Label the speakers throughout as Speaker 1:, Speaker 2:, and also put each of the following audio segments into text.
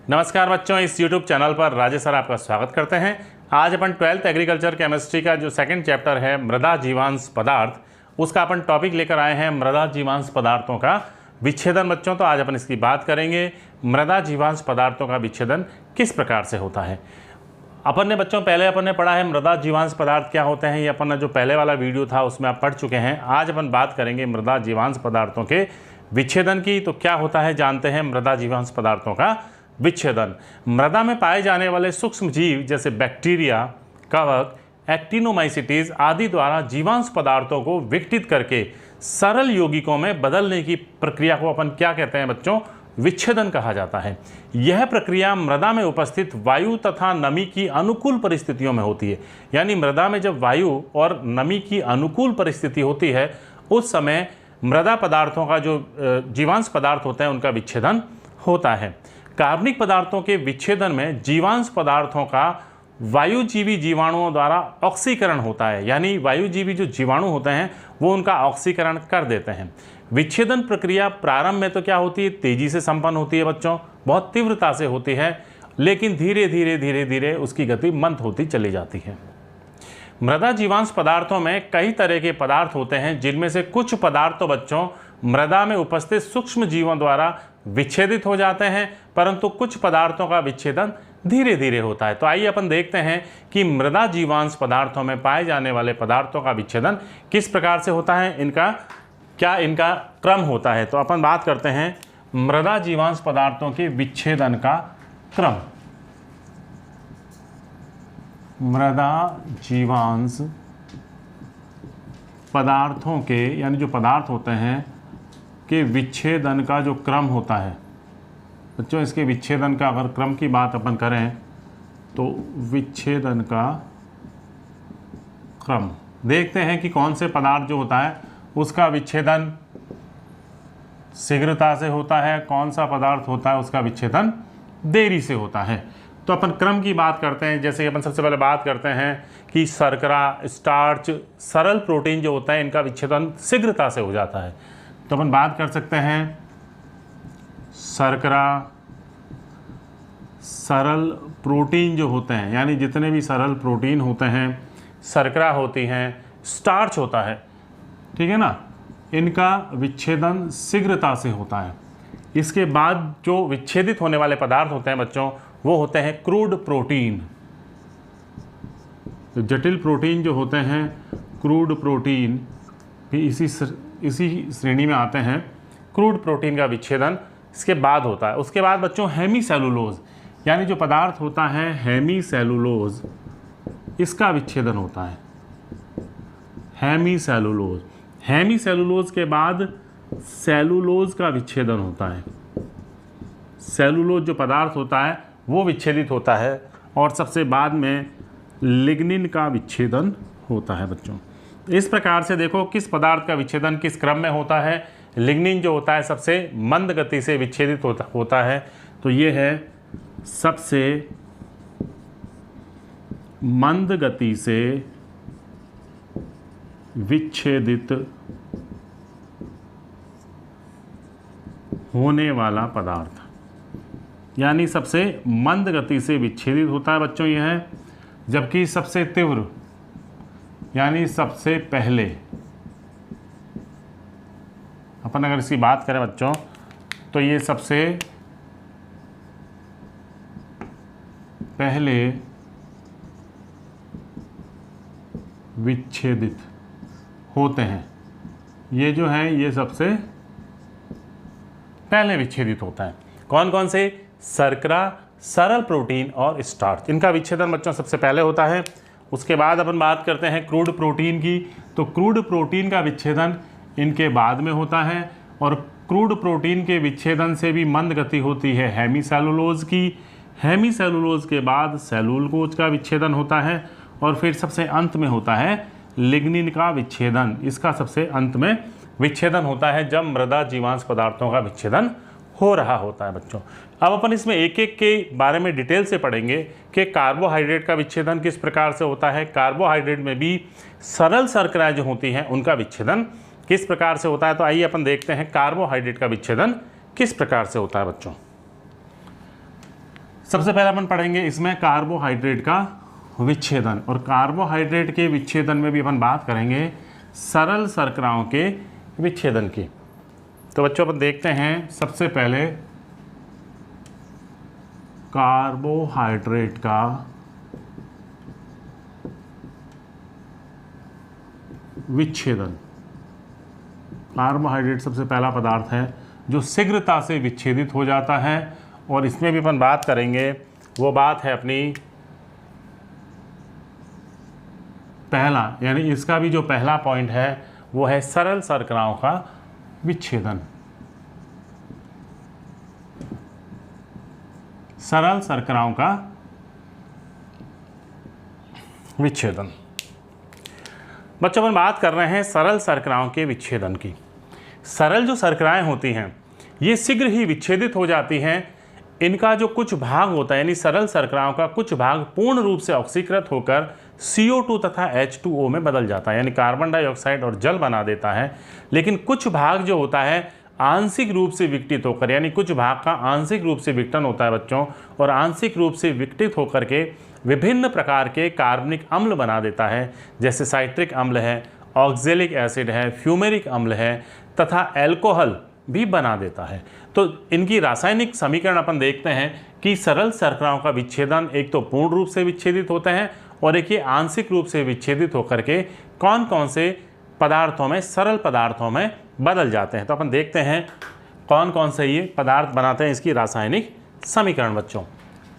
Speaker 1: नमस्कार बच्चों, इस YouTube चैनल पर राजेश सर आपका स्वागत करते हैं। आज अपन 12th एग्रीकल्चर केमिस्ट्री का जो सेकंड चैप्टर है मृदा जीवांश पदार्थ, उसका अपन टॉपिक लेकर आए हैं मृदा जीवांश पदार्थों का विच्छेदन। बच्चों तो आज अपन इसकी बात करेंगे, मृदा जीवांश पदार्थों का विच्छेदन किस प्रकार से होता है। अपन ने बच्चों पहले पढ़ा है मृदा जीवांश पदार्थ क्या होते हैं, ये अपन ने जो पहले वाला वीडियो था उसमें आप पढ़ चुके हैं। आज अपन बात करेंगे मृदा जीवांश पदार्थों के विच्छेदन की। तो क्या होता है जानते हैं मृदा जीवांश पदार्थों का विच्छेदन। मृदा में पाए जाने वाले सूक्ष्म जीव जैसे बैक्टीरिया, कवक, एक्टिनोमाइसीटीज आदि द्वारा जीवांश पदार्थों को विघटित करके सरल यौगिकों में बदलने की प्रक्रिया को अपन क्या कहते हैं बच्चों, विच्छेदन कहा जाता है। यह प्रक्रिया मृदा में उपस्थित वायु तथा नमी की अनुकूल परिस्थितियों में होती है। यानी मृदा में जब वायु और नमी की अनुकूल परिस्थिति होती है उस समय मृदा पदार्थों का जो जीवांश पदार्थ होते हैं उनका विच्छेदन होता है। कार्बनिक पदार्थों के विच्छेदन में जीवांश पदार्थों का वायुजीवी जीवाणुओं द्वारा ऑक्सीकरण होता है। यानी वायुजीवी जो जीवाणु होते हैं वो उनका ऑक्सीकरण कर देते हैं। विच्छेदन प्रक्रिया प्रारंभ में तो क्या होती है, तेजी से संपन्न होती है बच्चों, बहुत तीव्रता से होती है, लेकिन धीरे धीरे उसकी गति मंद होती चली जाती है। मृदा जीवांश पदार्थों में कई तरह के पदार्थ होते हैं, जिनमें से कुछ पदार्थ तो बच्चों मृदा में उपस्थित सूक्ष्म जीवों द्वारा विच्छेदित हो जाते हैं, परंतु कुछ पदार्थों का विच्छेदन धीरे धीरे होता है। तो आइए अपन देखते हैं कि मृदा जीवांश पदार्थों में पाए जाने वाले पदार्थों का विच्छेदन किस प्रकार से होता है, इनका क्रम होता है। तो अपन बात करते हैं मृदा जीवांश पदार्थों के विच्छेदन का क्रम। मृदा जीवांश पदार्थों के यानी जो पदार्थ होते हैं के विच्छेदन का जो क्रम होता है बच्चों, इसके विच्छेदन का अगर क्रम की बात अपन करें तो विच्छेदन का क्रम देखते हैं कि कौन से पदार्थ जो होता है उसका विच्छेदन शीघ्रता से होता है, कौन सा पदार्थ होता है उसका विच्छेदन देरी से होता है। तो अपन क्रम की बात करते हैं। जैसे अपन सबसे पहले बात करते हैं कि शर्करा, स्टार्च, सरल प्रोटीन जो होता है इनका विच्छेदन शीघ्रता से हो जाता है। तो अपन बात कर सकते हैं शर्करा, सरल प्रोटीन जो होते हैं, यानी जितने भी सरल प्रोटीन होते हैं, शर्करा होती हैं, स्टार्च होता है, ठीक है ना, इनका विच्छेदन शीघ्रता से होता है। इसके बाद जो विच्छेदित होने वाले पदार्थ होते हैं बच्चों वो होते हैं क्रूड प्रोटीन। तो जटिल प्रोटीन जो होते हैं, क्रूड प्रोटीन भी इसी श्रेणी में आते हैं। क्रूड प्रोटीन का विच्छेदन इसके बाद होता है। उसके बाद बच्चों हेमीसेलुलोज, यानी जो पदार्थ होता है हेमीसेलुलोज, इसका विच्छेदन होता है। हेमीसेलुलोज के बाद सेलुलोज का विच्छेदन होता है। सेलुलोज जो पदार्थ होता है वो विच्छेदित होता है और सबसे बाद में लिग्निन का विच्छेदन होता है बच्चों। इस प्रकार से देखो किस पदार्थ का विच्छेदन किस क्रम में होता है। लिग्निन जो होता है सबसे मंद गति से विच्छेदित होता है। तो ये है सबसे मंद गति से विच्छेदित होने वाला पदार्थ, यानी सबसे मंद गति से विच्छेदित होता है बच्चों ये है। जबकि सबसे तीव्र यानी सबसे पहले अपन अगर इसकी बात करें बच्चों तो ये सबसे पहले विच्छेदित होते हैं। ये जो है ये सबसे पहले विच्छेदित होता है। कौन कौन से? शर्करा, सरल प्रोटीन और स्टार्च, इनका विच्छेदन बच्चों सबसे पहले होता है। उसके बाद अपन बात करते हैं क्रूड प्रोटीन की। तो क्रूड प्रोटीन का विच्छेदन इनके बाद में होता है और क्रूड प्रोटीन के विच्छेदन से भी मंद गति होती है हेमीसेलुलोज की। हेमीसेलुलोज के बाद सेलुलोज का विच्छेदन होता है और फिर सबसे अंत में होता है लिग्निन का विच्छेदन। इसका सबसे अंत में विच्छेदन होता है जब मृदा जीवांश पदार्थों का विच्छेदन हो रहा होता है बच्चों। अब अपन इसमें एक एक के बारे में डिटेल से पढ़ेंगे कि कार्बोहाइड्रेट का विच्छेदन किस प्रकार से होता है। कार्बोहाइड्रेट में भी सरल शर्कराएं जो होती हैं उनका विच्छेदन किस प्रकार से होता है। तो आइए अपन देखते हैं कार्बोहाइड्रेट का विच्छेदन किस प्रकार से होता है बच्चों। सबसे पहले अपन पढ़ेंगे इसमें कार्बोहाइड्रेट का विच्छेदन, और कार्बोहाइड्रेट के विच्छेदन में भी अपन बात करेंगे सरल शर्कराओं के विच्छेदन की। तो बच्चों अपन देखते हैं सबसे पहले कार्बोहाइड्रेट का विच्छेदन। कार्बोहाइड्रेट सबसे पहला पदार्थ है जो शीघ्रता से विच्छेदित हो जाता है, और इसमें भी अपन बात करेंगे, वो बात है अपनी पहला, यानी इसका भी जो पहला पॉइंट है वो है सरल शर्कराओं का विच्छेदन। सरल शर्कराओं का विच्छेदन। बच्चों अपन बात कर रहे हैं सरल शर्कराओं के विच्छेदन की। सरल जो शर्कराएं होती हैं ये शीघ्र ही विच्छेदित हो जाती हैं। इनका जो कुछ भाग होता है, यानी सरल शर्कराओं का कुछ भाग पूर्ण रूप से ऑक्सीकृत होकर CO2 तथा H2O में बदल जाता है, यानी कार्बन डाइऑक्साइड और जल बना देता है। लेकिन कुछ भाग जो होता है आंशिक रूप से विघटित होकर, यानी कुछ भाग का आंशिक रूप से विघटन होता है बच्चों, और आंशिक रूप से विघटित होकर के विभिन्न प्रकार के कार्बनिक अम्ल बना देता है, जैसे साइट्रिक अम्ल है, ऑक्जेलिक एसिड है, फ्यूमेरिक अम्ल है तथा एल्कोहल भी बना देता है। तो इनकी रासायनिक समीकरण अपन देखते हैं कि सरल शर्कराओं का विच्छेदन एक तो पूर्ण रूप से विच्छेदित होते हैं, और एक ये आंशिक रूप से विच्छेदित होकर के कौन कौन से पदार्थों में, सरल पदार्थों में बदल जाते हैं। तो अपन देखते हैं कौन कौन से ये पदार्थ बनाते हैं, इसकी रासायनिक समीकरण बच्चों।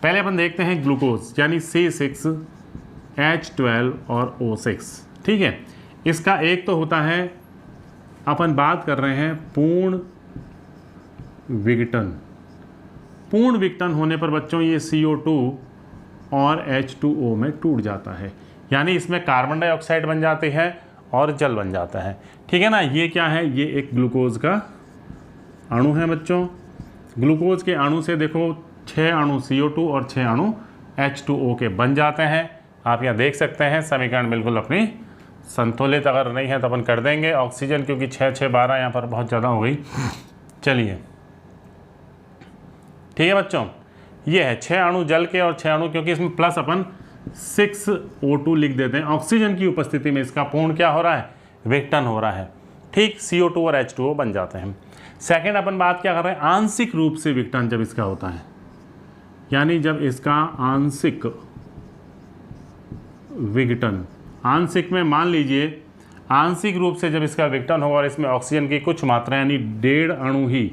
Speaker 1: पहले अपन देखते हैं ग्लूकोज, यानी C6H12 और O6। ठीक है, इसका एक तो होता है, अपन बात कर रहे हैं पूर्ण विघटन। पूर्ण विघटन होने पर बच्चों ये CO2 और H2O में टूट जाता है, यानी इसमें कार्बन डाइऑक्साइड बन जाती है और जल बन जाता है। ठीक है ना, ये क्या है, ये एक ग्लूकोज का अणु है बच्चों। ग्लूकोज के अणु से देखो 6 अणु CO2 और 6 अणु H2O के बन जाते हैं। आप यहाँ देख सकते हैं समीकरण बिल्कुल अपनी संतुलित, अगर नहीं है तो अपन कर देंगे। ऑक्सीजन क्योंकि 6 6 12 यहाँ पर बहुत ज़्यादा हो गई। चलिए ठीक है बच्चों, ये है 6 अणु जल के और 6 अणु, क्योंकि इसमें प्लस अपन 6O2 लिख देते हैं। ऑक्सीजन की उपस्थिति में इसका पूर्ण क्या हो रहा है, विघटन हो रहा है। ठीक, CO2 और H2O बन जाते हैं। सेकेंड अपन बात क्या कर रहे हैं, आंशिक रूप से विघटन जब इसका होता है, यानी जब इसका आंशिक विघटन, आंशिक में मान लीजिए आंशिक रूप से जब इसका विघटन होगा और इसमें ऑक्सीजन की कुछ मात्रा यानी 1.5 अणु ही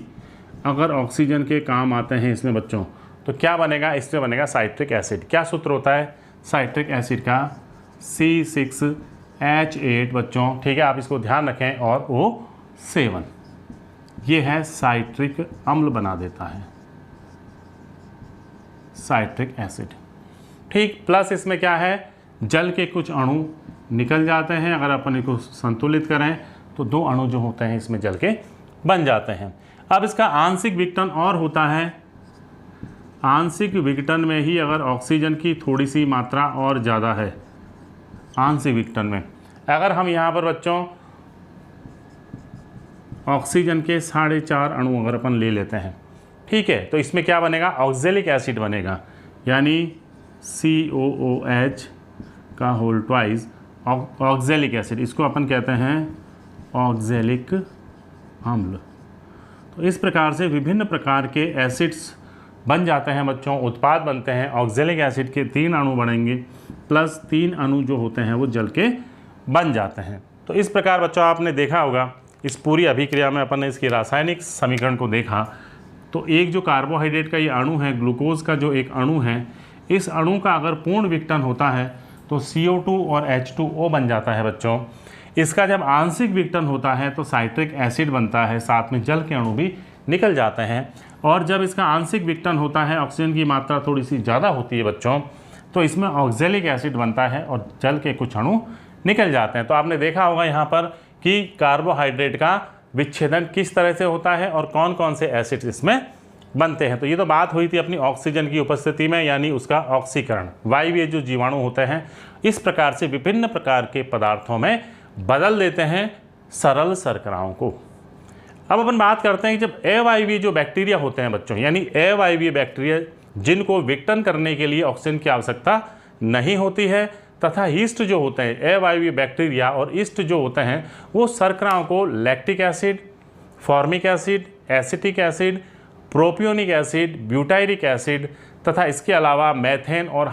Speaker 1: अगर ऑक्सीजन के काम आते हैं इसमें बच्चों, तो क्या बनेगा, इसमें बनेगा साइट्रिक एसिड। क्या सूत्र होता है साइट्रिक एसिड का, C6H8 बच्चों। ठीक है, आप इसको ध्यान रखें, और O7, ये है साइट्रिक अम्ल बना देता है, साइट्रिक एसिड। ठीक, प्लस इसमें क्या है, जल के कुछ अणु निकल जाते हैं। अगर अपन इसको संतुलित करें तो 2 अणु जो होते हैं इसमें जल के बन जाते हैं। अब इसका आंशिक विघटन और होता है, आंशिक विघटन में ही अगर ऑक्सीजन की थोड़ी सी मात्रा और ज़्यादा है, आंशिक विघटन में अगर हम यहाँ पर बच्चों ऑक्सीजन के 4.5 अणु अगर अपन ले लेते हैं, ठीक है, तो इसमें क्या बनेगा, ऑक्जेलिक एसिड बनेगा, यानी COOH का होल ट्वाइस ऑक्जेलिक एसिड, इसको अपन कहते हैं ऑक्जेलिक अम्ल। तो इस प्रकार से विभिन्न प्रकार के एसिड्स बन जाते हैं बच्चों, उत्पाद बनते हैं। ऑक्जेलिक एसिड के 3 अणु बनेंगे, प्लस 3 अणु जो होते हैं वो जल के बन जाते हैं। तो इस प्रकार बच्चों आपने देखा होगा, इस पूरी अभिक्रिया में अपन ने इसकी रासायनिक समीकरण को देखा। तो एक जो कार्बोहाइड्रेट का ये अणु है, ग्लूकोज का जो एक अणु है, इस अणु का अगर पूर्ण विघटन होता है तो CO2 और H2O बन जाता है बच्चों। इसका जब आंशिक विघटन होता है तो साइट्रिक एसिड बनता है, साथ में जल के अणु भी निकल जाते हैं। और जब इसका आंशिक विघटन होता है, ऑक्सीजन की मात्रा थोड़ी सी ज़्यादा होती है बच्चों, तो इसमें ऑक्जेलिक एसिड बनता है और जल के कुछ अणु निकल जाते हैं। तो आपने देखा होगा यहाँ पर कि कार्बोहाइड्रेट का विच्छेदन किस तरह से होता है और कौन कौन से एसिड इसमें बनते हैं। तो ये तो बात हुई थी अपनी ऑक्सीजन की उपस्थिति में, यानी उसका ऑक्सीकरण। वायवीय जो जीवाणु होते हैं इस प्रकार से विभिन्न प्रकार के पदार्थों में बदल देते हैं सरल शर्कराओं को। अब अपन बात करते हैं कि जब अवायवीय जो बैक्टीरिया होते हैं बच्चों, यानी अवायवीय बैक्टीरिया जिनको विघटन करने के लिए ऑक्सीजन की आवश्यकता नहीं होती है, तथा ईस्ट जो होते हैं अवायवीय बैक्टीरिया और ईस्ट जो होते हैं वो शर्कराओं को lactic acid, formic acid, acetic acid, propionic acid, butyric acid तथा इसके अलावा मेथेन और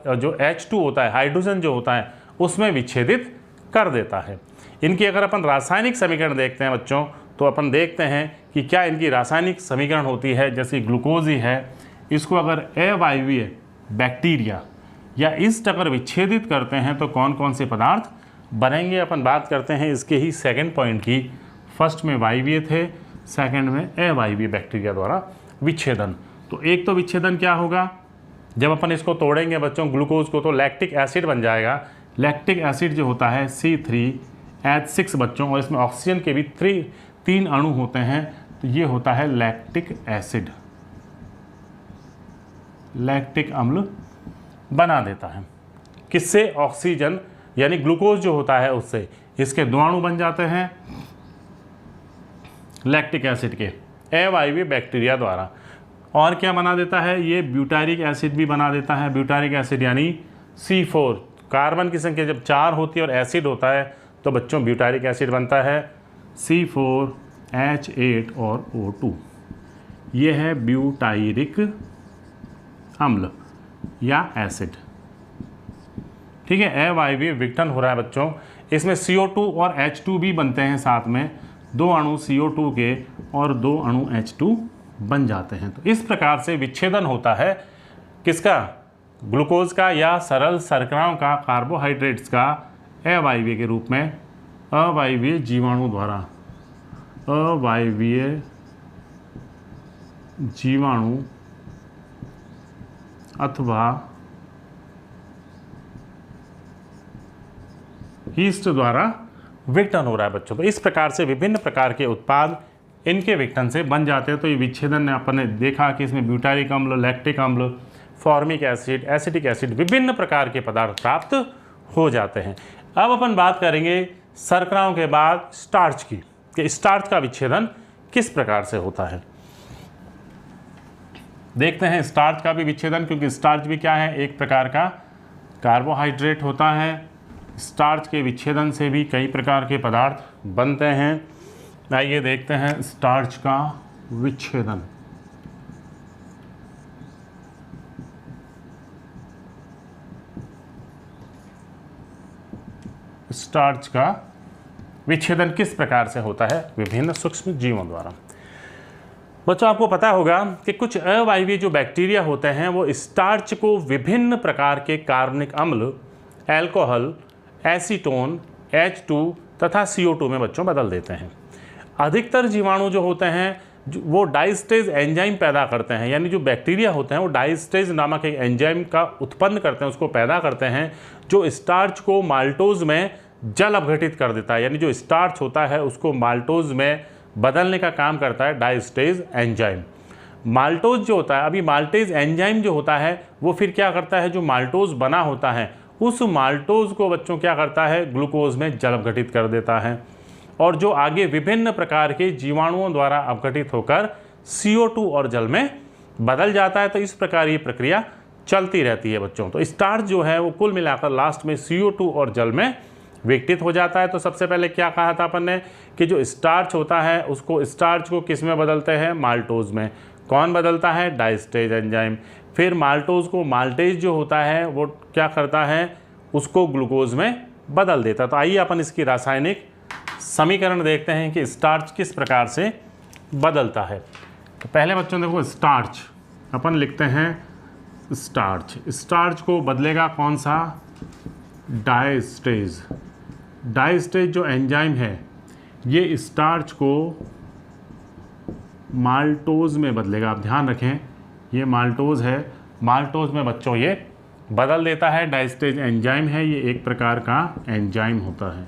Speaker 1: जो H2 होता है, हाइड्रोजन जो होता है, उसमें विच्छेदित कर देता है। इनकी अगर अपन रासायनिक समीकरण देखते हैं बच्चों, तो अपन देखते हैं कि क्या इनकी रासायनिक समीकरण होती है। जैसे ग्लूकोज ही है, इसको अगर अवायवीय बैक्टीरिया या ईस्ट अगर विच्छेदित करते हैं तो कौन कौन से पदार्थ बनेंगे। अपन बात करते हैं इसके ही सेकंड पॉइंट की। फर्स्ट में वायवीय थे, सेकंड में अवायवीय बैक्टीरिया द्वारा विच्छेदन। तो एक तो विच्छेदन क्या होगा, जब अपन इसको तोड़ेंगे बच्चों ग्लूकोज को, तो लैक्टिक एसिड बन जाएगा। लैक्टिक एसिड जो होता है C3H6 बच्चों, और इसमें ऑक्सीजन के भी 3 अणु होते हैं, तो ये होता है लैक्टिक एसिड, लैक्टिक अम्ल बना देता है। किससे? ऑक्सीजन यानी ग्लूकोज जो होता है उससे। इसके 2 अणु बन जाते हैं लैक्टिक एसिड के अवायवीय बैक्टीरिया द्वारा। और क्या बना देता है ये? ब्यूटारिक एसिड भी बना देता है। ब्यूटारिक एसिड यानी C4, कार्बन की संख्या जब 4 होती है और एसिड होता है तो बच्चों ब्यूटारिक एसिड बनता है C4H8 और O2। ये है ब्यूटायरिक अम्ल या एसिड। ठीक है, अवायवीय विघटन हो रहा है बच्चों। इसमें CO2 और H2 भी बनते हैं साथ में, 2 अणु CO2 के और 2 अणु H2 बन जाते हैं। तो इस प्रकार से विच्छेदन होता है किसका? ग्लूकोज का या सरल शर्कराओं का, कार्बोहाइड्रेट्स का अवायवीय के रूप में अवायवीय जीवाणु द्वारा, अवायवीय जीवाणु अथवा ईस्ट द्वारा विघटन हो रहा है बच्चों। तो इस प्रकार से विभिन्न प्रकार के उत्पाद इनके विघटन से बन जाते हैं। तो ये विच्छेदन ने अपन ने देखा कि इसमें ब्यूटारिक अम्ल, लैक्टिक अम्ल, फॉर्मिक एसिड, एसिटिक एसिड, विभिन्न प्रकार के पदार्थ प्राप्त हो जाते हैं। अब अपन बात करेंगे शर्कराओं के बाद स्टार्च की, कि स्टार्च का विच्छेदन किस प्रकार से होता है। देखते हैं स्टार्च का भी विच्छेदन, क्योंकि स्टार्च भी क्या है? एक प्रकार का कार्बोहाइड्रेट होता है। स्टार्च के विच्छेदन से भी कई प्रकार के पदार्थ बनते हैं। आइए देखते हैं स्टार्च का विच्छेदन। स्टार्च का विच्छेदन किस प्रकार से होता है? विभिन्न सूक्ष्म जीवों द्वारा। बच्चों आपको पता होगा कि कुछ अवायवीय जो बैक्टीरिया होते हैं वो स्टार्च को विभिन्न प्रकार के कार्बनिक अम्ल, एल्कोहल, एसीटोन, H2 तथा CO2 में बच्चों बदल देते हैं। अधिकतर जीवाणु जो होते हैं वो डाइस्टेज एंजाइम पैदा करते हैं, यानी जो बैक्टीरिया होते हैं वो डाइस्टेज नामक एक एंजाइम का उत्पन्न करते हैं, उसको पैदा करते हैं, जो स्टार्च को माल्टोज में जल अपघटित कर देता है। यानी जो स्टार्च होता है उसको माल्टोज में बदलने का काम करता है डाइस्टेज एंजाइम। माल्टोज जो होता है, अभी माल्टेज एंजाइम जो होता है वो फिर क्या करता है, जो माल्टोज बना होता है उस माल्टोज को बच्चों क्या करता है, ग्लूकोज में जल अपघटित कर देता है, और जो आगे विभिन्न प्रकार के जीवाणुओं द्वारा अपघटित होकर CO2 और जल में बदल जाता है। तो इस प्रकार ये प्रक्रिया चलती रहती है बच्चों। तो स्टार्च जो है वो कुल मिलाकर लास्ट में CO2 और जल में विघटित हो जाता है। तो सबसे पहले क्या कहा था अपन ने कि जो स्टार्च होता है उसको, स्टार्च को किस में बदलते हैं? माल्टोज में। कौन बदलता है? Diastase enzyme. फिर माल्टोज को, माल्टेज जो होता है वो क्या करता है, उसको ग्लूकोज में बदल देता है। तो आइए अपन इसकी रासायनिक समीकरण देखते हैं कि स्टार्च किस प्रकार से बदलता है। तो पहले बच्चों देखो स्टार्च, अपन लिखते हैं स्टार्च। स्टार्च को बदलेगा कौन सा? डाइस्टेज। डाइस्टेज जो एंजाइम है ये स्टार्च को माल्टोज में बदलेगा। आप ध्यान रखें ये माल्टोज है, माल्टोज में बच्चों ये बदल देता है। डाइस्टेज एंजाइम है, ये एक प्रकार का एंजाइम होता है,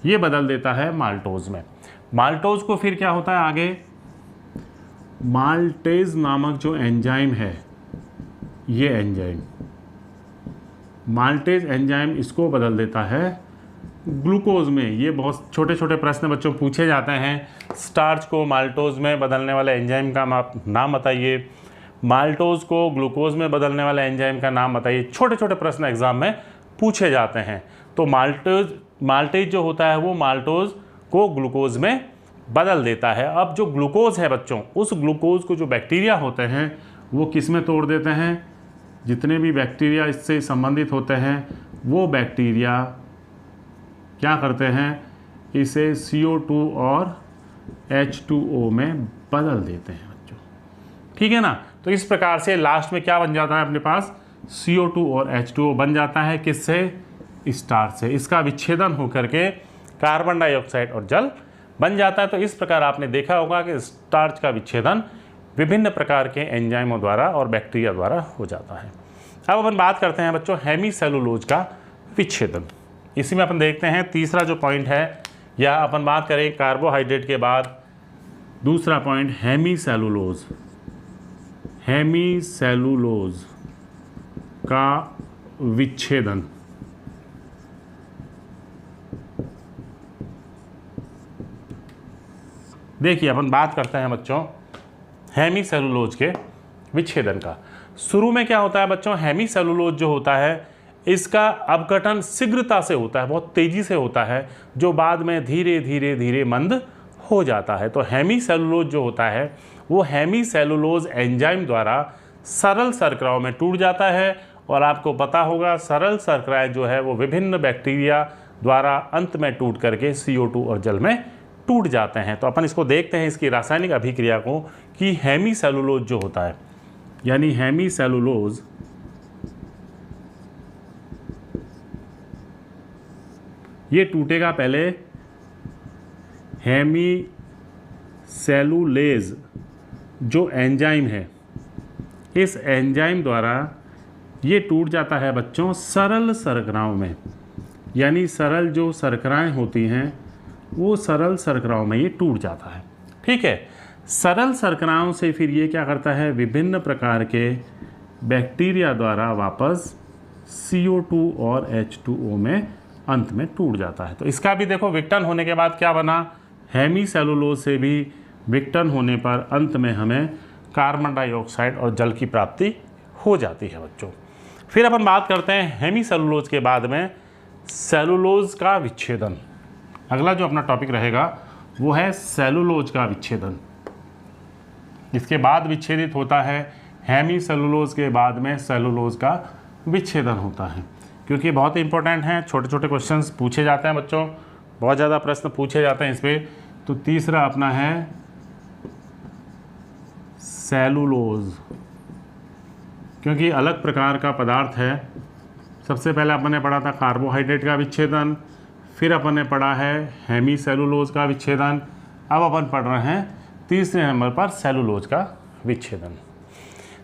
Speaker 1: ये बदल देता है माल्टोज में। माल्टोज को फिर क्या होता है आगे? माल्टेज नामक जो एंजाइम है, ये एंजाइम माल्टेज एंजाइम इसको बदल देता है ग्लूकोज में। ये बहुत छोटे छोटे प्रश्न बच्चों पूछे जाते हैं। स्टार्च को माल्टोज में बदलने वाले एंजाइम का नाम बताइए। माल्टोज को ग्लूकोज में बदलने वाले एंजाइम का नाम बताइए। छोटे छोटे प्रश्न एग्जाम में पूछे जाते हैं। तो माल्टेज जो होता है वो माल्टोज को ग्लूकोज में बदल देता है। अब जो ग्लूकोज है बच्चों, उस ग्लूकोज को जो बैक्टीरिया होते हैं वो किस में तोड़ देते हैं, जितने भी बैक्टीरिया इससे संबंधित होते हैं वो बैक्टीरिया क्या करते हैं, इसे CO2 और H2O में बदल देते हैं बच्चों। ठीक है ना। तो इस प्रकार से लास्ट में क्या बन जाता है अपने पास, CO2 और H2O बन जाता है। किससे, स्टार्च से। इसका विच्छेदन होकर के कार्बन डाइऑक्साइड और जल बन जाता है। तो इस प्रकार आपने देखा होगा कि स्टार्च का विच्छेदन विभिन्न प्रकार के एंजाइमों द्वारा और बैक्टीरिया द्वारा हो जाता है। अब अपन बात करते हैं बच्चों हेमीसेलुलोज का विच्छेदन। इसी में अपन देखते हैं तीसरा जो पॉइंट है, या अपन बात करें कार्बोहाइड्रेट के बाद दूसरा पॉइंट हेमीसेलुलोज। हेमीसेलुलोज का विच्छेदन। देखिए अपन बात करते हैं बच्चों हेमीसेलुलोज के विच्छेदन का। शुरू में क्या होता है बच्चों, हेमीसेलुलोज जो होता है इसका अपघटन शीघ्रता से होता है, बहुत तेजी से होता है, जो बाद में धीरे धीरे धीरे मंद हो जाता है। तो हेमीसेलुलोज जो होता है वो हेमीसेलुलोज एंजाइम द्वारा सरल शर्कराओं में टूट जाता है। और आपको पता होगा सरल शर्कराएं जो है वो विभिन्न बैक्टीरिया द्वारा अंत में टूट करके CO2 और जल में टूट जाते हैं। तो अपन इसको देखते हैं इसकी रासायनिक अभिक्रिया को, कि हेमीसेलुलोज जो होता है, यानी हेमीसेलुलोज ये टूटेगा पहले हेमीसेलुलेज जो एंजाइम है, इस एंजाइम द्वारा ये टूट जाता है बच्चों सरल शर्कराओं में। यानी सरल जो शर्कराएं होती हैं वो सरल शर्कराओं में ये टूट जाता है। ठीक है। सरल शर्कराओं से फिर ये क्या करता है, विभिन्न प्रकार के बैक्टीरिया द्वारा वापस CO2 और H2O में अंत में टूट जाता है। तो इसका भी देखो विघटन होने के बाद क्या बना, हेमीसेलुलोज से भी विघटन होने पर अंत में हमें कार्बन डाइऑक्साइड और जल की प्राप्ति हो जाती है बच्चों। फिर अपन बात करते हैं हेमीसेलुलोज के बाद में सेलुलोज का विच्छेदन। अगला जो अपना टॉपिक रहेगा वो है सेलुलोज का विच्छेदन। इसके बाद विच्छेदित होता है हेमीसेलुलोज के बाद में सेलुलोज का विच्छेदन होता है, क्योंकि बहुत इंपॉर्टेंट हैं, छोटे छोटे क्वेश्चंस पूछे जाते हैं बच्चों, बहुत ज़्यादा प्रश्न पूछे जाते हैं इस पर। तो तीसरा अपना है सेलुलोज, क्योंकि अलग प्रकार का पदार्थ है। सबसे पहले अपन ने पढ़ा था कार्बोहाइड्रेट का विच्छेदन, फिर अपन ने पढ़ा है हेमीसेलुलोज का विच्छेदन, अब अपन पढ़ रहे हैं तीसरे नंबर पर सेलुलोज का विच्छेदन।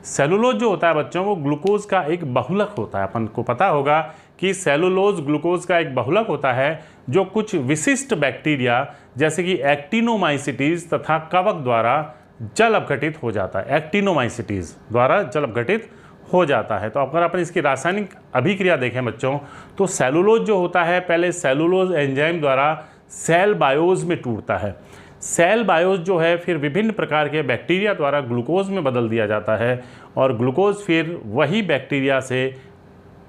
Speaker 1: सेलुलोज जो होता है बच्चों वो ग्लूकोज का एक बहुलक होता है। अपन को पता होगा कि सेलुलोज ग्लूकोज का एक बहुलक होता है जो कुछ विशिष्ट बैक्टीरिया जैसे कि एक्टिनोमाइसिटीज तथा कवक द्वारा जल अपघटित हो जाता है। एक्टिनोमाइसिटीज द्वारा जल अपघटित हो जाता है। तो अगर अपन इसकी रासायनिक अभिक्रिया देखें बच्चों, तो सेलुलोज जो होता है पहले सेलुलोज एंजाइम द्वारा सेल बायोज में टूटता है। सेल बायोज जो है फिर विभिन्न प्रकार के बैक्टीरिया द्वारा ग्लूकोज में बदल दिया जाता है, और ग्लूकोज फिर वही बैक्टीरिया से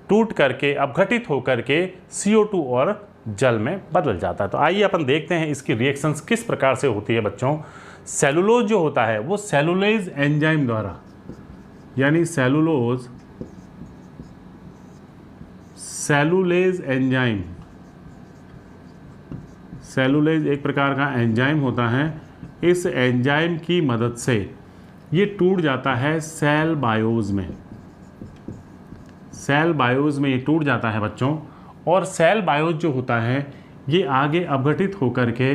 Speaker 1: टूट करके अपघटित होकर के CO2 और जल में बदल जाता है। तो आइए अपन देखते हैं इसकी रिएक्शंस किस प्रकार से होती है बच्चों। सेलुलोज जो होता है वो सेलुलेज एंजाइम द्वारा, यानी सेलुलेज एंजाइम, सेलुलेज एक प्रकार का एंजाइम होता है, इस एंजाइम की मदद से ये टूट जाता है सेल बायोज में। सेल बायोज में ये टूट जाता है बच्चों, और सेल बायोज जो होता है ये आगे अपघटित होकर के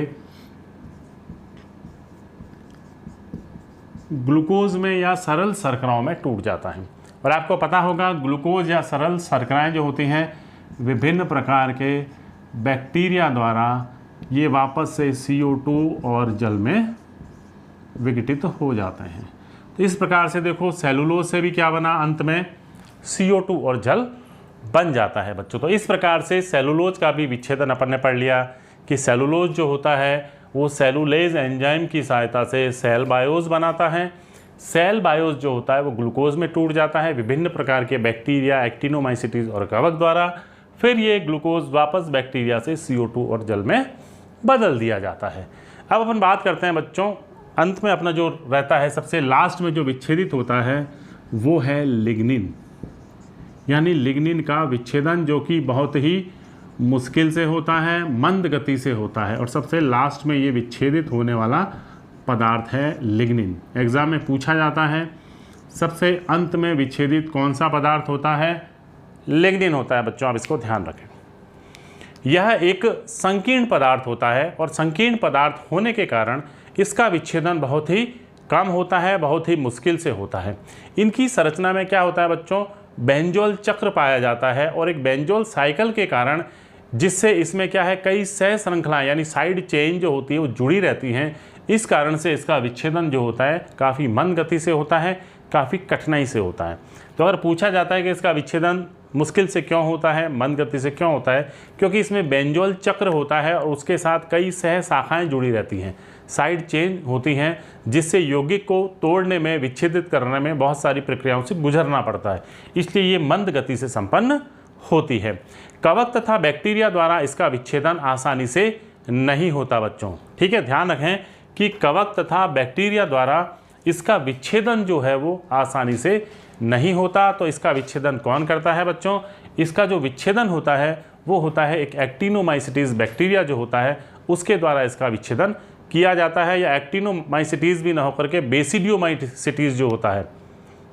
Speaker 1: ग्लूकोज में या सरल शर्कराओं में टूट जाता है। और आपको पता होगा ग्लूकोज या सरल शर्कराएं जो होती हैं विभिन्न प्रकार के बैक्टीरिया द्वारा ये वापस से CO2 और जल में विघटित हो जाते हैं। तो इस प्रकार से देखो सेलुलोज से भी क्या बना, अंत में CO2 और जल बन जाता है बच्चों। तो इस प्रकार से सेलुलोज का भी विच्छेदन अपन ने पढ़ लिया कि सेलुलोज जो होता है वो सेलुलेज एंजाइम की सहायता से सेल बायोज बनाता है। सेल बायोस जो होता है वो ग्लूकोज में टूट जाता है विभिन्न प्रकार के बैक्टीरिया, एक्टिनोमाइसिटीज और कवक द्वारा। फिर ये ग्लूकोज वापस बैक्टीरिया से CO2 और जल में बदल दिया जाता है। अब अपन बात करते हैं बच्चों, अंत में अपना जो रहता है सबसे लास्ट में जो विच्छेदित होता है वो है लिग्निन, यानी लिग्निन का विच्छेदन, जो कि बहुत ही मुश्किल से होता है, मंद गति से होता है, और सबसे लास्ट में ये विच्छेदित होने वाला पदार्थ है लिग्निन। एग्जाम में पूछा जाता है सबसे अंत में विच्छेदित कौन सा पदार्थ होता है? लिग्निन होता है बच्चों, आप इसको ध्यान रखें। यह एक संकीर्ण पदार्थ होता है और संकीर्ण पदार्थ होने के कारण इसका विच्छेदन बहुत ही कम होता है, बहुत ही मुश्किल से होता है। इनकी संरचना में क्या होता है बच्चों? बेंजोल चक्र पाया जाता है और एक बेंजोल साइकिल के कारण, जिससे इसमें क्या है, कई सह श्रृंखलाएं यानी साइड चेन जो होती है वो जुड़ी रहती हैं। इस कारण से इसका विच्छेदन जो होता है काफ़ी मंद गति से होता है, काफ़ी कठिनाई से होता है। तो अगर पूछा जाता है कि इसका विच्छेदन मुश्किल से क्यों होता है, मंद गति से क्यों होता है, क्योंकि इसमें बेंजोल चक्र होता है और उसके साथ कई सह शाखाएं जुड़ी रहती हैं, साइड चेन होती हैं, जिससे यौगिक को तोड़ने में, विच्छेदित करने में बहुत सारी प्रक्रियाओं से गुजरना पड़ता है, इसलिए ये मंद गति से संपन्न होती है। कवक तथा बैक्टीरिया द्वारा इसका विच्छेदन आसानी से नहीं होता बच्चों, ठीक है, ध्यान रखें कि कवक तथा बैक्टीरिया द्वारा इसका विच्छेदन जो है वो आसानी से नहीं होता। तो इसका विच्छेदन कौन करता है बच्चों? इसका जो विच्छेदन होता है वो होता है एक एक्टिनोमाइसिटीज बैक्टीरिया जो होता है उसके द्वारा इसका विच्छेदन किया जाता है, या एक्टिनोमाइसिटीज भी ना होकर के बेसिडियोमाइसिटीज जो होता है,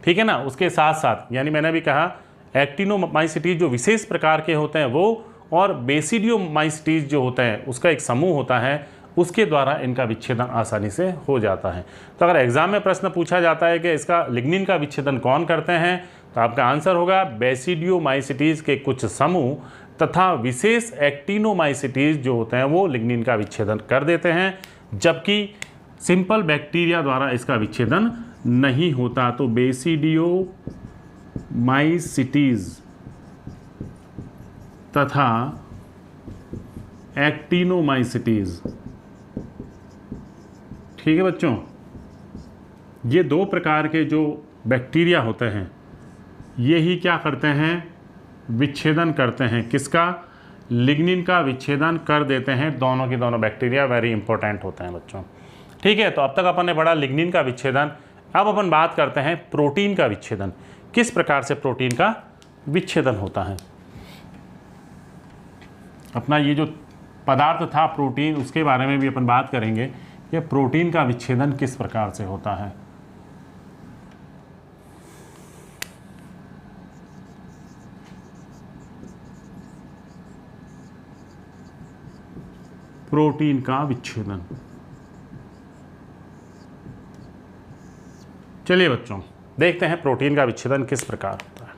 Speaker 1: ठीक है ना, उसके साथ साथ, यानी मैंने भी कहा एक्टिनोमाइसिटीज जो विशेष प्रकार के होते हैं वो, और बेसिडियोमाइसिटीज जो होते हैं उसका एक समूह होता है, उसके द्वारा इनका विच्छेदन आसानी से हो जाता है। तो अगर एग्जाम में प्रश्न पूछा जाता है कि इसका लिग्निन का विच्छेदन कौन करते हैं, तो आपका आंसर होगा बेसिडियोमाइसिटीज के कुछ समूह तथा विशेष एक्टिनोमाइसिटीज जो होते हैं वो लिग्निन का विच्छेदन कर देते हैं, जबकि सिंपल बैक्टीरिया द्वारा इसका विच्छेदन नहीं होता। तो बेसिडियोमाइसिटीज तथा एक्टिनोमाइसिटीज, ठीक है बच्चों, ये दो प्रकार के जो बैक्टीरिया होते हैं ये ही क्या करते हैं? विच्छेदन करते हैं। किसका? लिग्निन का विच्छेदन कर देते हैं। दोनों के दोनों बैक्टीरिया वेरी इंपॉर्टेंट होते हैं बच्चों, ठीक है। तो अब तक अपन ने पढ़ा लिग्निन का विच्छेदन। अब अपन बात करते हैं प्रोटीन का विच्छेदन। किस प्रकार से प्रोटीन का विच्छेदन होता है? अपना ये जो पदार्थ था प्रोटीन, उसके बारे में भी अपन बात करेंगे कि प्रोटीन का विच्छेदन किस प्रकार से होता है। प्रोटीन का विच्छेदन, चलिए बच्चों देखते हैं प्रोटीन का विच्छेदन किस प्रकार होता है।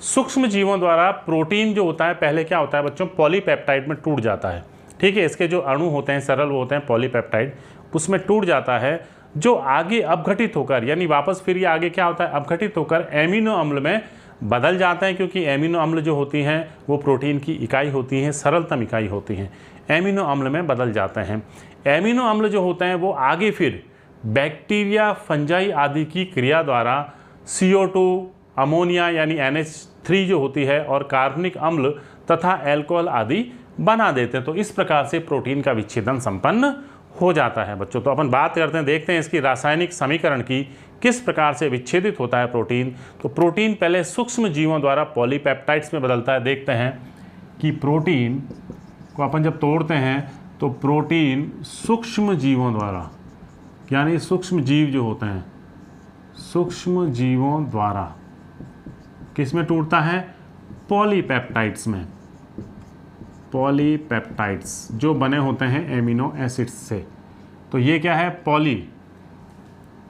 Speaker 1: सूक्ष्म जीवों द्वारा प्रोटीन जो होता है पहले क्या होता है बच्चों? पॉलीपेप्टाइड में टूट जाता है, ठीक है। इसके जो अणु होते हैं सरल वो होते हैं पॉलीपेप्टाइड, उसमें टूट जाता है, जो आगे अपघटित होकर, यानी वापस फिर ये आगे क्या होता है? अपघटित होकर एमिनो अम्ल में बदल जाते हैं, क्योंकि एमिनो अम्ल जो होती हैं वो प्रोटीन की इकाई होती हैं, सरलतम इकाई होती हैं, एमिनो अम्ल में बदल जाते हैं। एमिनो अम्ल जो होते हैं वो आगे फिर बैक्टीरिया, फंजाई आदि की क्रिया द्वारा CO2, अमोनिया यानी NH3 जो होती है, और कार्बनिक अम्ल तथा अल्कोहल आदि बना देते हैं। तो इस प्रकार से प्रोटीन का विच्छेदन संपन्न हो जाता है बच्चों। तो अपन बात करते हैं, देखते हैं इसकी रासायनिक समीकरण की, किस प्रकार से विच्छेदित होता है प्रोटीन। तो प्रोटीन पहले सूक्ष्म जीवों द्वारा पॉलीपेप्टाइड्स में बदलता है। देखते हैं कि प्रोटीन को अपन जब तोड़ते हैं तो प्रोटीन सूक्ष्म जीवों द्वारा, यानी सूक्ष्म जीव जो होते हैं, सूक्ष्म जीवों द्वारा किस में टूटता है? पॉलीपेप्टाइड्स में। पॉलीपेप्टाइड्स जो बने होते हैं एमिनो एसिड्स से। तो ये क्या है? पॉली,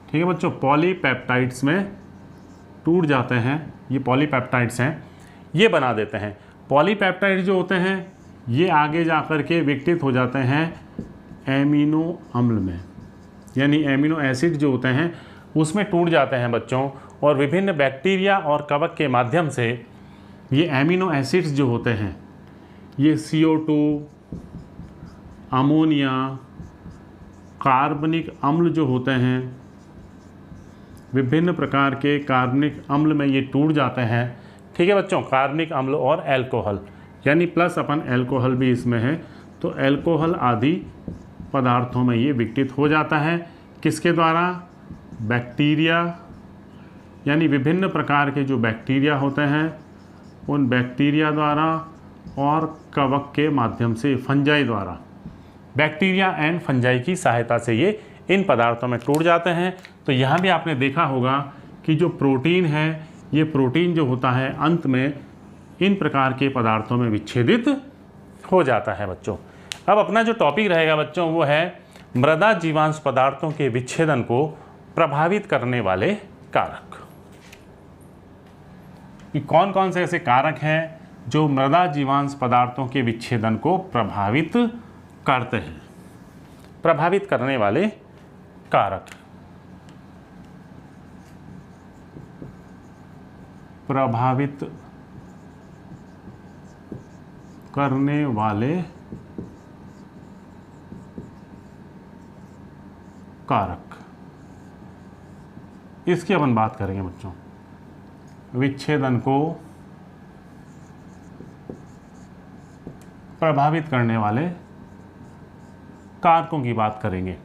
Speaker 1: ठीक है बच्चों, पॉलीपेप्टाइड्स में टूट जाते हैं। ये पॉलीपेप्टाइड्स हैं, ये बना देते हैं। पॉलीपेप्टाइड जो होते हैं ये आगे जाकर के विघटित हो जाते हैं एमिनो अम्ल में, यानी एमिनो एसिड जो होते हैं उसमें टूट जाते हैं बच्चों, और विभिन्न बैक्टीरिया और कवक के माध्यम से ये एमिनो एसिड्स जो होते हैं, ये CO2, अमोनिया, कार्बनिक अम्ल जो होते हैं, विभिन्न प्रकार के कार्बनिक अम्ल में ये टूट जाते हैं। ठीक है बच्चों, कार्बनिक अम्ल और एल्कोहल, यानी प्लस अपन एल्कोहल भी इसमें है, तो एल्कोहल आदि पदार्थों में ये विघटित हो जाता है। किसके द्वारा? बैक्टीरिया, यानी विभिन्न प्रकार के जो बैक्टीरिया होते हैं उन बैक्टीरिया द्वारा और कवक के माध्यम से, फंजाई द्वारा, बैक्टीरिया एंड फंजाई की सहायता से ये इन पदार्थों में टूट जाते हैं। तो यहाँ भी आपने देखा होगा कि जो प्रोटीन है, ये प्रोटीन जो होता है अंत में इन प्रकार के पदार्थों में विच्छेदित हो जाता है बच्चों। अब अपना जो टॉपिक रहेगा बच्चों वो है मृदा जीवांश पदार्थों के विच्छेदन को प्रभावित करने वाले कारक। कि कौन कौन से ऐसे कारक हैं जो मृदा जीवांश पदार्थों के विच्छेदन को प्रभावित करते हैं। प्रभावित करने वाले कारक, प्रभावित करने वाले कारक, इसकी अपन बात करेंगे बच्चों। विच्छेदन को प्रभावित करने वाले कारकों की बात करेंगे,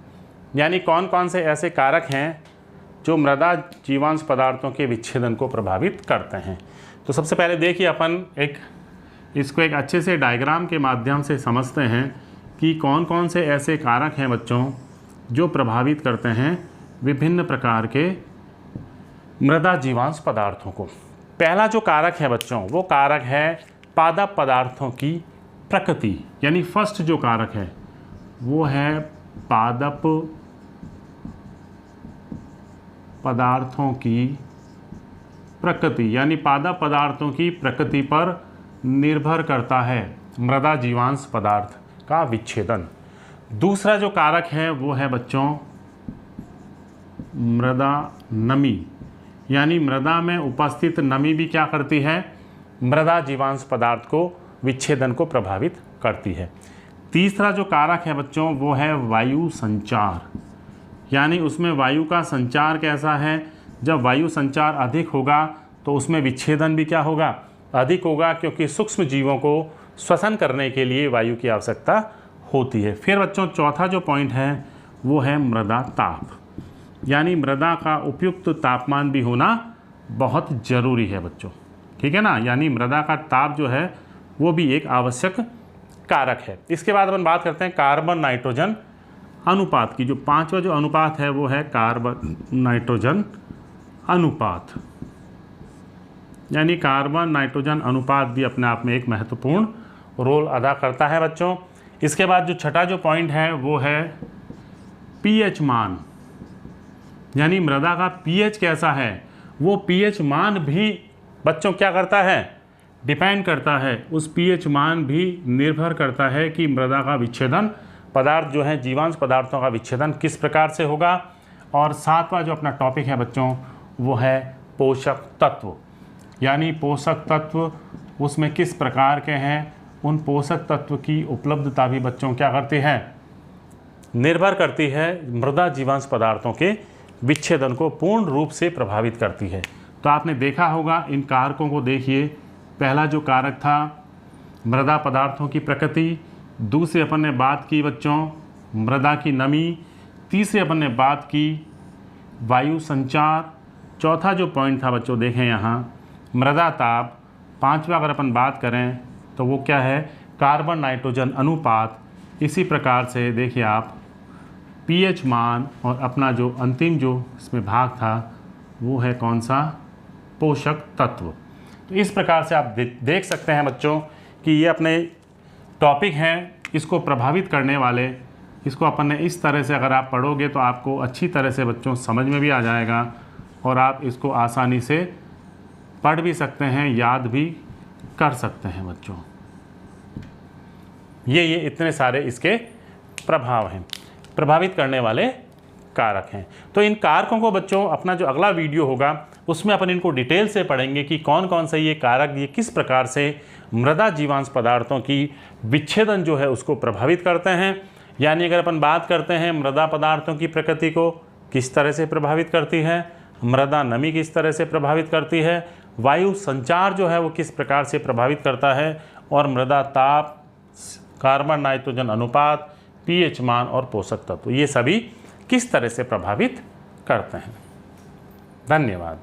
Speaker 1: यानी कौन कौन से ऐसे कारक हैं जो मृदा जीवांश पदार्थों के विच्छेदन को प्रभावित करते हैं। तो सबसे पहले देखिए अपन इसको एक अच्छे से डायग्राम के माध्यम से समझते हैं कि कौन कौन से ऐसे कारक हैं बच्चों जो प्रभावित करते हैं विभिन्न प्रकार के मृदा जीवांश पदार्थों को। पहला जो कारक है बच्चों वो कारक है पादप पदार्थों की प्रकृति, यानी फर्स्ट जो कारक है वो है पादप पदार्थों की प्रकृति, यानी पादप पदार्थों की प्रकृति पर निर्भर करता है मृदा जीवांश पदार्थ का विच्छेदन। दूसरा जो कारक है वो है बच्चों मृदा नमी, यानी मृदा में उपस्थित नमी भी क्या करती है? मृदा जीवांश पदार्थ को विच्छेदन को प्रभावित करती है। तीसरा जो कारक है बच्चों वो है वायु संचार, यानी उसमें वायु का संचार कैसा है? जब वायु संचार अधिक होगा तो उसमें विच्छेदन भी क्या होगा? अधिक होगा, क्योंकि सूक्ष्म जीवों को श्वसन करने के लिए वायु की आवश्यकता होती है। फिर बच्चों चौथा जो पॉइंट है वो है मृदा ताप, यानी मृदा का उपयुक्त तापमान भी होना बहुत ज़रूरी है बच्चों। ठीक है ना, यानी मृदा का ताप जो है वो भी एक आवश्यक कारक है। इसके बाद अपन बात करते हैं कार्बन नाइट्रोजन अनुपात की। जो पांचवा जो अनुपात है वो है कार्बन नाइट्रोजन अनुपात, यानी कार्बन नाइट्रोजन अनुपात भी अपने आप में एक महत्वपूर्ण रोल अदा करता है बच्चों। इसके बाद जो छठा जो पॉइंट है वो है पीएच मान, यानी मृदा का पीएच कैसा है? वो पीएच मान भी बच्चों क्या करता है? डिपेंड करता है, उस पीएच मान भी निर्भर करता है कि मृदा का विच्छेदन पदार्थ जो है जीवांश पदार्थों का विच्छेदन किस प्रकार से होगा। और सातवां जो अपना टॉपिक है बच्चों वो है पोषक तत्व, यानी पोषक तत्व उसमें किस प्रकार के हैं, उन पोषक तत्व की उपलब्धता भी बच्चों क्या करती है? निर्भर करती है, मृदा जीवांश पदार्थों के विच्छेदन को पूर्ण रूप से प्रभावित करती है। तो आपने देखा होगा इन कारकों को देखिए। पहला जो कारक था मृदा पदार्थों की प्रकृति, दूसरे अपन ने बात की बच्चों मृदा की नमी, तीसरे अपन ने बात की वायु संचार, चौथा जो पॉइंट था बच्चों देखें यहाँ मृदा ताप, पांचवा अगर अपन बात करें तो वो क्या है? कार्बन नाइट्रोजन अनुपात। इसी प्रकार से देखिए आप पीएच मान, और अपना जो अंतिम जो इसमें भाग था वो है कौन सा? पोषक तत्व। तो इस प्रकार से आप देख सकते हैं बच्चों कि ये अपने टॉपिक हैं, इसको प्रभावित करने वाले, इसको अपन ने इस तरह से अगर आप पढ़ोगे तो आपको अच्छी तरह से बच्चों समझ में भी आ जाएगा और आप इसको आसानी से पढ़ भी सकते हैं, याद भी कर सकते हैं बच्चों। ये इतने सारे इसके प्रभाव हैं, प्रभावित करने वाले कारक हैं। तो इन कारकों को बच्चों अपना जो अगला वीडियो होगा उसमें अपन इनको डिटेल से पढ़ेंगे कि कौन कौन से ये कारक, ये किस प्रकार से मृदा जीवांश पदार्थों की विच्छेदन जो है उसको प्रभावित करते हैं। यानी अगर अपन बात करते हैं मृदा पदार्थों की प्रकृति को किस तरह से प्रभावित करती है, मृदा नमी किस तरह से प्रभावित करती है, वायु संचार जो है वो किस प्रकार से प्रभावित करता है, और मृदा ताप, कार्बन नाइट्रोजन अनुपात, पीएच मान और पोषक तत्व ये सभी किस तरह से प्रभावित करते हैं। धन्यवाद।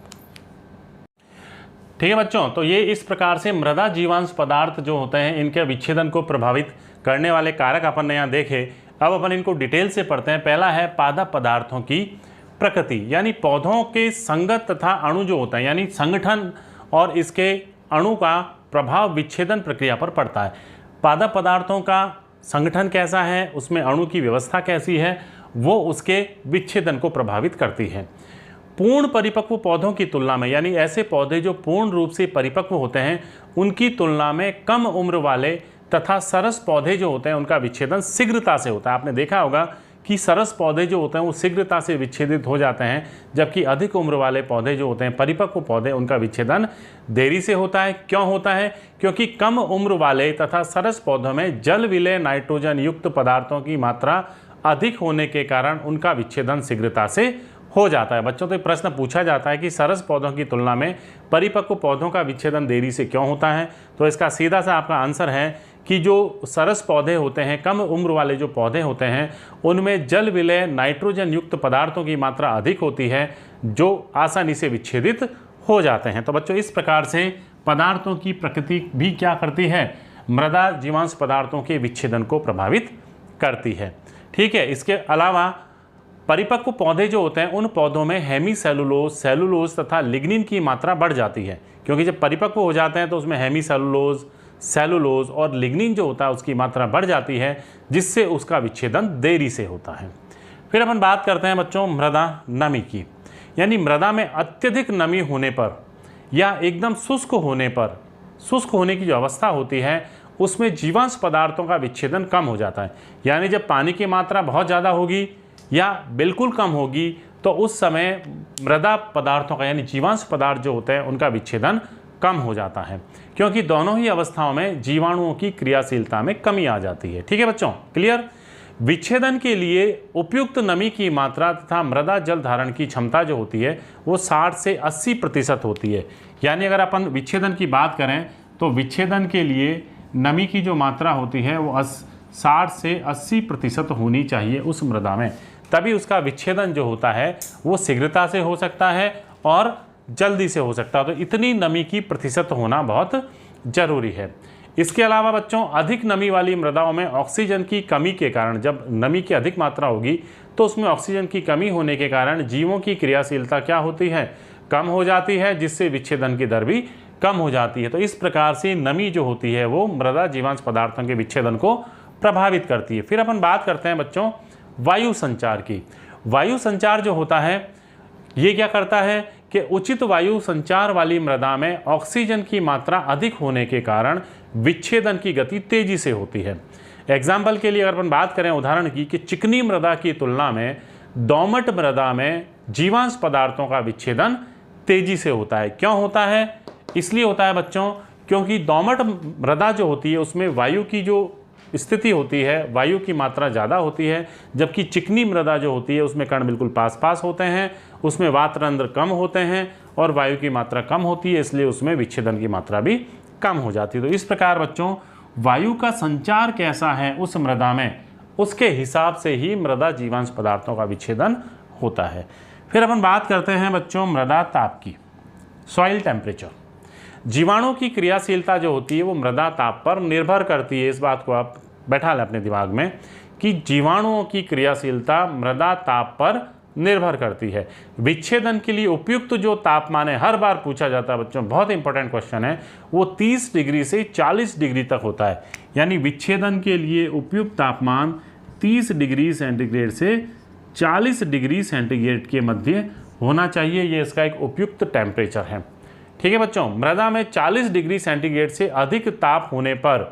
Speaker 1: ठीक है बच्चों, तो ये इस प्रकार से मृदा जीवांश पदार्थ जो होते हैं इनके विच्छेदन को प्रभावित करने वाले कारक अपन ने यहाँ देखे। अब अपन इनको डिटेल से पढ़ते हैं। पहला है पादप पदार्थों की प्रकृति, यानी पौधों के संगत तथा अणु जो होता है, यानी संगठन और इसके अणु का प्रभाव विच्छेदन प्रक्रिया पर पड़ता है। पादप पदार्थों का संगठन कैसा है, उसमें अणु की व्यवस्था कैसी है, वो उसके विच्छेदन को प्रभावित करती है। पूर्ण परिपक्व पौधों की तुलना में, यानी ऐसे पौधे जो पूर्ण रूप से परिपक्व होते हैं उनकी तुलना में कम उम्र वाले तथा सरस पौधे जो होते हैं उनका विच्छेदन शीघ्रता से होता है। आपने देखा होगा कि सरस पौधे जो होते हैं वो शीघ्रता से विच्छेदित हो जाते हैं, जबकि अधिक उम्र वाले पौधे जो होते हैं, परिपक्व पौधे, उनका विच्छेदन देरी से होता है। क्यों होता है? क्योंकि कम उम्र वाले तथा सरस पौधों में जल विलय नाइट्रोजन युक्त पदार्थों की मात्रा अधिक होने के कारण उनका विच्छेदन शीघ्रता से हो जाता है। बच्चों, तो एक प्रश्न पूछा जाता है कि सरस पौधों की तुलना में परिपक्व पौधों का विच्छेदन देरी से क्यों होता है? तो इसका सीधा सा आपका आंसर है कि जो सरस पौधे होते हैं, कम उम्र वाले जो पौधे होते हैं, उनमें जल विलय नाइट्रोजन युक्त पदार्थों की मात्रा अधिक होती है जो आसानी से विच्छेदित हो जाते हैं। तो बच्चों, इस प्रकार से पदार्थों की प्रकृति भी क्या करती है? मृदा जीवांश पदार्थों के विच्छेदन को प्रभावित करती है। ठीक है, इसके अलावा परिपक्व पौधे जो होते हैं उन पौधों में हेमीसेलुलोज, सेलुलोज तथा लिग्निन की मात्रा बढ़ जाती है, क्योंकि जब परिपक्व हो जाते हैं तो उसमें हेमीसेलुलोज, सेलुलोज और लिग्निन जो होता है उसकी मात्रा बढ़ जाती है, जिससे उसका विच्छेदन देरी से होता है। फिर अपन बात करते हैं बच्चों मृदा नमी की, यानी मृदा में अत्यधिक नमी होने पर या एकदम शुष्क होने पर, शुष्क होने की जो अवस्था होती है उसमें जीवांश पदार्थों का विच्छेदन कम हो जाता है। यानी जब पानी की मात्रा बहुत ज़्यादा होगी या बिल्कुल कम होगी तो उस समय मृदा पदार्थों का, यानी जीवांश पदार्थ जो होते हैं उनका विच्छेदन कम हो जाता है, क्योंकि दोनों ही अवस्थाओं में जीवाणुओं की क्रियाशीलता में कमी आ जाती है। ठीक है बच्चों, क्लियर? विच्छेदन के लिए उपयुक्त नमी की मात्रा तथा मृदा जल धारण की क्षमता जो होती है वो 60 से 80% होती है। यानी अगर अपन विच्छेदन की बात करें तो विच्छेदन के लिए नमी की जो मात्रा होती है वो 60 से 80% होनी चाहिए उस मृदा में, तभी उसका विच्छेदन जो होता है वो शीघ्रता से हो सकता है और जल्दी से हो सकता है। तो इतनी नमी की प्रतिशत होना बहुत जरूरी है। इसके अलावा बच्चों, अधिक नमी वाली मृदाओं में ऑक्सीजन की कमी के कारण, जब नमी की अधिक मात्रा होगी तो उसमें ऑक्सीजन की कमी होने के कारण जीवों की क्रियाशीलता क्या होती है? कम हो जाती है, जिससे विच्छेदन की दर भी कम हो जाती है। तो इस प्रकार से नमी जो होती है वो मृदा जीवांश पदार्थों के विच्छेदन को प्रभावित करती है। फिर अपन बात करते हैं बच्चों वायु संचार की। वायु संचार जो होता है ये क्या करता है कि उचित वायु संचार वाली मृदा में ऑक्सीजन की मात्रा अधिक होने के कारण विच्छेदन की गति तेजी से होती है। एग्जाम्पल के लिए अगर अपन बात करें उदाहरण की, कि चिकनी मृदा की तुलना में दोमट मृदा में जीवांश पदार्थों का विच्छेदन तेजी से होता है। क्यों होता है? इसलिए होता है बच्चों क्योंकि दोमट मृदा जो होती है उसमें वायु की जो स्थिति होती है, वायु की मात्रा ज़्यादा होती है, जबकि चिकनी मृदा जो होती है उसमें कण बिल्कुल पास पास होते हैं, उसमें वातरंध्र कम होते हैं और वायु की मात्रा कम होती है, इसलिए उसमें विच्छेदन की मात्रा भी कम हो जाती है। तो इस प्रकार बच्चों वायु का संचार कैसा है उस मृदा में, उसके हिसाब से ही मृदा जीवांश पदार्थों का विच्छेदन होता है। फिर अपन बात करते हैं बच्चों मृदा ताप की, सॉइल टेम्परेचर। जीवाणु की क्रियाशीलता जो होती है वो मृदा ताप पर निर्भर करती है। इस बात को आप बैठा लें अपने दिमाग में कि जीवाणुओं की क्रियाशीलता मृदा ताप पर निर्भर करती है। विच्छेदन के लिए उपयुक्त जो तापमान है, हर बार पूछा जाता है बच्चों, बहुत इंपॉर्टेंट क्वेश्चन है, वो 30 डिग्री से 40 डिग्री तक होता है। यानी विच्छेदन के लिए उपयुक्त तापमान 30 डिग्री सेंटीग्रेड से 40 डिग्री सेंटीग्रेड के मध्य होना चाहिए। ये इसका एक उपयुक्त टेम्परेचर है। ठीक है बच्चों, मृदा में 40 डिग्री सेंटीग्रेड से अधिक ताप होने पर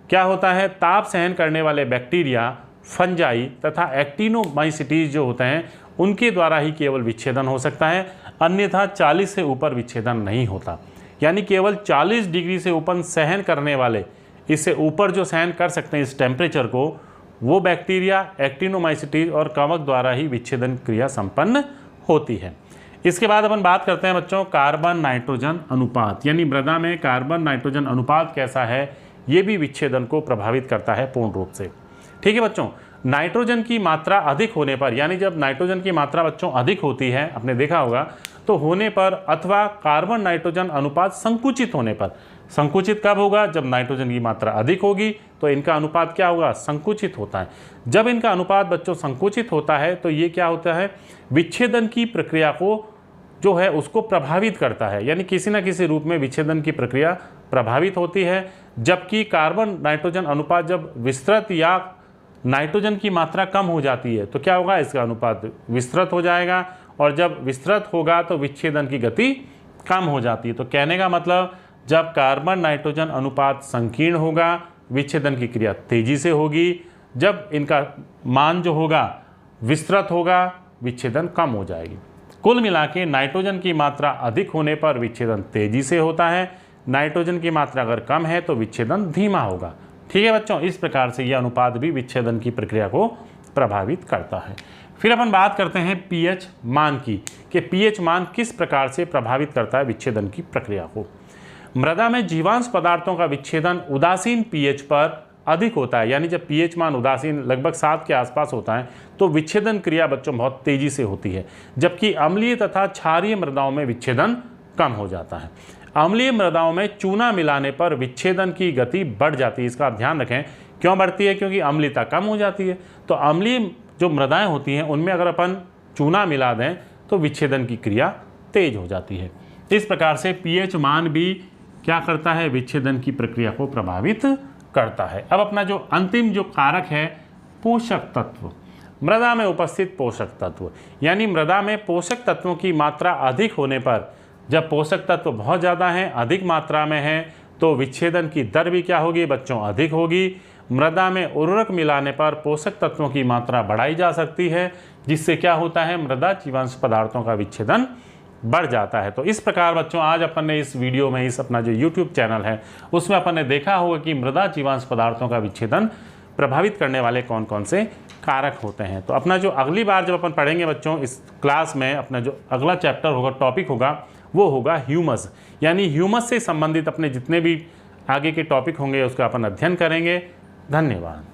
Speaker 1: क्या होता है? ताप सहन करने वाले बैक्टीरिया, फंजाई तथा एक्टिनोमाइसिटीज जो होते हैं उनके द्वारा ही केवल विच्छेदन हो सकता है, अन्यथा 40 से ऊपर विच्छेदन नहीं होता। यानी केवल 40 डिग्री से ऊपर सहन करने वाले, इससे ऊपर जो सहन कर सकते हैं इस टेम्परेचर को, वो बैक्टीरिया, एक्टिनोमाइसिटीज और कवक द्वारा ही विच्छेदन क्रिया संपन्न होती है। इसके बाद अपन बात करते हैं बच्चों कार्बन नाइट्रोजन अनुपात, यानी मृदा में कार्बन नाइट्रोजन अनुपात कैसा है, ये भी विच्छेदन को प्रभावित करता है पूर्ण रूप से। ठीक है बच्चों, नाइट्रोजन की मात्रा अधिक होने पर, यानी जब नाइट्रोजन की मात्रा बच्चों अधिक होती है, आपने देखा होगा, तो होने पर अथवा कार्बन नाइट्रोजन अनुपात संकुचित होने पर, संकुचित कब होगा, जब नाइट्रोजन की मात्रा अधिक होगी तो इनका अनुपात क्या होगा, संकुचित होता है। जब इनका अनुपात बच्चों संकुचित होता है तो ये क्या होता है, विच्छेदन की प्रक्रिया को जो है उसको प्रभावित करता है, यानी किसी न किसी रूप में विच्छेदन की प्रक्रिया प्रभावित होती है। जबकि कार्बन नाइट्रोजन अनुपात जब विस्तृत या नाइट्रोजन की मात्रा कम हो जाती है तो क्या होगा, इसका अनुपात विस्तृत हो जाएगा, और जब विस्तृत होगा तो विच्छेदन की गति कम हो जाती है। तो कहने का मतलब जब कार्बन नाइट्रोजन अनुपात संकीर्ण होगा, विच्छेदन की क्रिया तेजी से होगी, जब इनका मान जो होगा विस्तृत होगा, विच्छेदन कम हो जाएगी। कुल मिला के नाइट्रोजन की मात्रा अधिक होने पर विच्छेदन तेजी से होता है, नाइट्रोजन की मात्रा अगर कम है तो विच्छेदन धीमा होगा। ठीक है बच्चों, इस प्रकार से यह अनुपात भी विच्छेदन की प्रक्रिया को प्रभावित करता है। फिर अपन बात करते हैं पीएच मान की, कि पीएच मान किस प्रकार से प्रभावित करता है विच्छेदन की प्रक्रिया को। मृदा में जीवांश पदार्थों का विच्छेदन उदासीन पीएच पर अधिक होता है, यानी जब पीएच मान उदासीन लगभग 7 के आसपास होता है तो विच्छेदन क्रिया बच्चों बहुत तेजी से होती है, जबकि अम्लीय तथा क्षारीय मृदाओं में विच्छेदन कम हो जाता है। अम्लीय मृदाओं में चूना मिलाने पर विच्छेदन की गति बढ़ जाती है। इसका आप ध्यान रखें, क्यों बढ़ती है, क्योंकि अम्लीयता कम हो जाती है। तो अम्लीय जो मृदाएं होती हैं उनमें अगर अपन चूना मिला दें तो विच्छेदन की क्रिया तेज हो जाती है। इस प्रकार से पीएच मान भी क्या करता है, विच्छेदन की प्रक्रिया को प्रभावित करता है। अब अपना जो अंतिम जो कारक है पोषक तत्व, मृदा में उपस्थित पोषक तत्व, यानी मृदा में पोषक तत्वों की मात्रा अधिक होने पर, जब पोषक तत्व बहुत ज़्यादा हैं, अधिक मात्रा में हैं, तो विच्छेदन की दर भी क्या होगी बच्चों, अधिक होगी। मृदा में उर्वरक मिलाने पर पोषक तत्वों की मात्रा बढ़ाई जा सकती है, जिससे क्या होता है, मृदा जीवांश पदार्थों का विच्छेदन बढ़ जाता है। तो इस प्रकार बच्चों आज अपन ने इस वीडियो में, इस अपना जो YouTube चैनल है उसमें अपन ने देखा होगा कि मृदा जीवांश पदार्थों का विच्छेदन प्रभावित करने वाले कौन कौन से कारक होते हैं। तो अपना जो अगली बार जब अपन पढ़ेंगे बच्चों इस क्लास में, अपना जो अगला चैप्टर होगा, टॉपिक होगा, वो होगा ह्यूमस, यानी ह्यूमस से संबंधित अपने जितने भी आगे के टॉपिक होंगे उसका अपन अध्ययन करेंगे। धन्यवाद।